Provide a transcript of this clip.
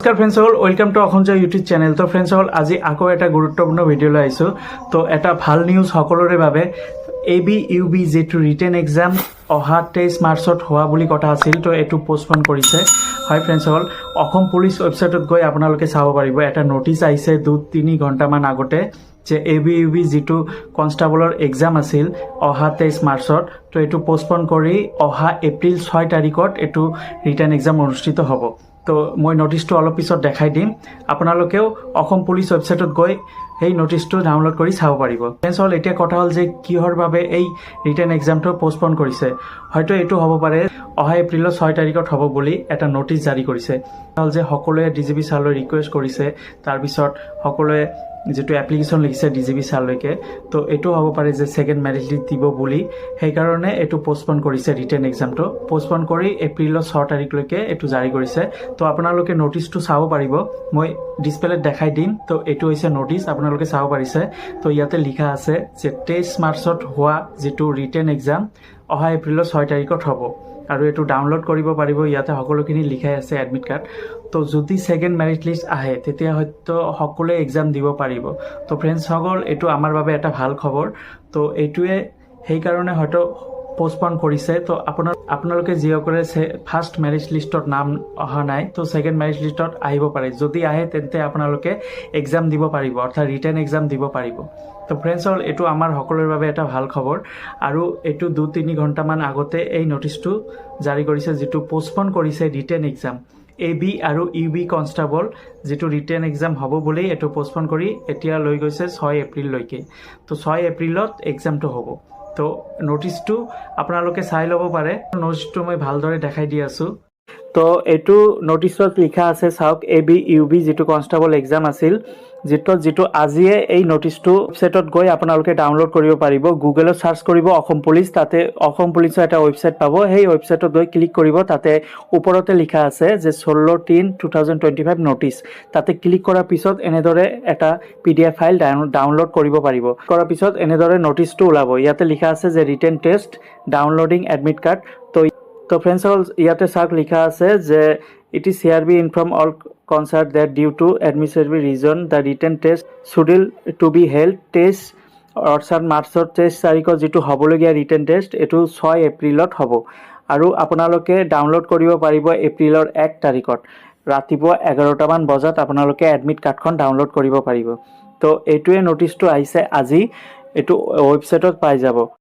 নমস্কাৰ ফ্ৰেণ্ডসকল, welcome to অসঞ্জয় YouTube channel. তো ফ্ৰেণ্ডসকল, আজি আকৌ এটা গুৰুত্বপূৰ্ণ ভিডিঅ' লৈ আহিছোঁ। তো এটা ভাল নিউজ সকলোৰে বাবে। ABUB যিটো ৰিটেন এক্সাম অহা 23 মাৰ্চত হোৱা বুলি কথা আছিল, তো এইটো পষ্টপন কৰিছে। হয় ফ্ৰেণ্ডসকল, অসম পুলিচ ৱেবছাইটত গৈ আপোনালোকে চাব পাৰিব। এটা নটিচ আহিছে 2-3 ঘণ্টামান আগতে যে ABUB যিটো কনষ্টেবলৰ এক্সাম আছিল অহা 23 মাৰ্চত, তো এইটো পষ্টপন কৰি অহা এপ্ৰিল 6 তাৰিখত এইটো ৰিটেন এক্সাম অনুষ্ঠিত হ'ব। তো মই নটিচটো অলপ পিছত দেখাই দিম। আপোনালোকেও অসম পুলিচ ৱেবছাইটত গৈ সেই নটিচটো ডাউনলোড কৰি চাব পাৰিব। ফ্ৰেণ্ডসকল, এতিয়া কথা হ'ল যে কিহৰ বাবে এই ৰিটেন এক্সামটো পষ্টপন কৰিছে। হয়তো এইটো হ'ব পাৰে অহা এপ্ৰিলৰ 6 তাৰিখত হ'ব বুলি এটা নটিচ জাৰি কৰিছে। হ'ল যে সকলোৱে DGP ছাৰলৈ ৰিকুৱেষ্ট কৰিছে, তাৰপিছত সকলোৱে যিটো এপ্লিকেশ্যন লিখিছে DGP ছাৰলৈকে, তো এইটো হ'ব পাৰে যে ছেকেণ্ড মেৰিট লিষ্ট দিব বুলি। সেইকাৰণে এইটো পষ্টপন কৰিছে ৰিটেন এক্সামটো। পষ্টপন কৰি এপ্ৰিলৰ 6 তাৰিখলৈকে এইটো জাৰি কৰিছে। তো আপোনালোকে নটিচটো চাব পাৰিব, মই ডিছপ্লেত দেখাই দিম। তো এইটো হৈছে নটিচ, আপোনালোকে চাব পাৰিছে। তো ইয়াতে লিখা আছে যে 23 মাৰ্চত হোৱা যিটো ৰিটেন এক্সাম অহা এপ্ৰিলৰ 6 তাৰিখত হ'ব, আৰু এইটো ডাউনলোড কৰিব পাৰিব। ইয়াতে সকলোখিনি লিখাই আছে এডমিট কাৰ্ড। তো যদি ছেকেণ্ড মেৰিট লিষ্ট আহে তেতিয়া হয়তো সকলোৱে এক্সাম দিব পাৰিব। তো ফ্ৰেণ্ডসকল, এইটো আমাৰ বাবে এটা ভাল খবৰ। তো এইটোৱে সেইকাৰণে হয়তো পষ্টপন কৰিছে। তো আপোনালোকে যিসকলে ফাৰ্ষ্ট মেৰিট লিষ্টত নাম অহা নাই, তো ছেকেণ্ড মেৰিট লিষ্টত আহিব পাৰে। যদি আহে তেন্তে আপোনালোকে এক্সাম দিব পাৰিব, অৰ্থাৎ ৰিটেন এক্সাম দিব পাৰিব। তো ফ্ৰেণ্ডসকল, এইটো আমাৰ সকলোৰে বাবে এটা ভাল খবৰ। আৰু এইটো 2-3 ঘণ্টামান আগতে এই নটিচটো জাৰি কৰিছে, যিটো পষ্টপন কৰিছে ৰিটেন এক্সাম। AB আৰু UB কনষ্টেবল যিটো ৰিটেন এক্সাম হ'ব বুলি এইটো পষ্টপন কৰি এতিয়া লৈ গৈছে 6 এপ্ৰিললৈকে। তো 6 এপ্ৰিলত এক্সামটো হ'ব। তো নটিচটো আপোনালোকে চাই ল'ব পাৰে। নটিচটো মই ভালদৰে দেখাই দি আছোঁ। তো এইটো নটিচত লিখা আছে, চাওক, ABUB যিটো কনষ্টেবল এক্সাম আছিল, যিটো আজিয়ে এই নটিচটো ৱেবছাইটত গৈ আপোনালোকে ডাউনলোড কৰিব পাৰিব। গুগলত চাৰ্চ কৰিব অসম পুলিচ, তাতে অসম পুলিচৰ এটা ৱেবছাইট পাব। সেই ৱেবছাইটত গৈ ক্লিক কৰিব। তাতে ওপৰতে লিখা আছে যে 16/3/2025 নটিচ। তাতে ক্লিক কৰাৰ পিছত এনেদৰে এটা PDF ফাইল ডাউনলোড কৰিব পাৰিব। কৰাৰ পিছত এনেদৰে নটিচটো ওলাব। ইয়াতে লিখা আছে যে written test downloading admit card. তো ফ্ৰেণ্ডসকল, ইয়াতে চাওক লিখা আছে যে it is CRB inform all concerned that due to administrative reason the written test scheduled to be held 23 অৰ্থাৎ মাৰ্চৰ 23 তাৰিখত যিটো হ'বলগীয়া ৰিটেন টেষ্ট, এইটো 6 এপ্ৰিলত হ'ব। আৰু আপোনালোকে ডাউনলোড কৰিব পাৰিব এপ্ৰিলৰ 1 তাৰিখত ৰাতিপুৱা 11টামান বজাত আপোনালোকে এডমিট কাৰ্ডখন ডাউনলোড কৰিব পাৰিব। তো এইটোৱে নটিচটো আহিছে আজি, এইটো ৱেবছাইটত পাই যাব।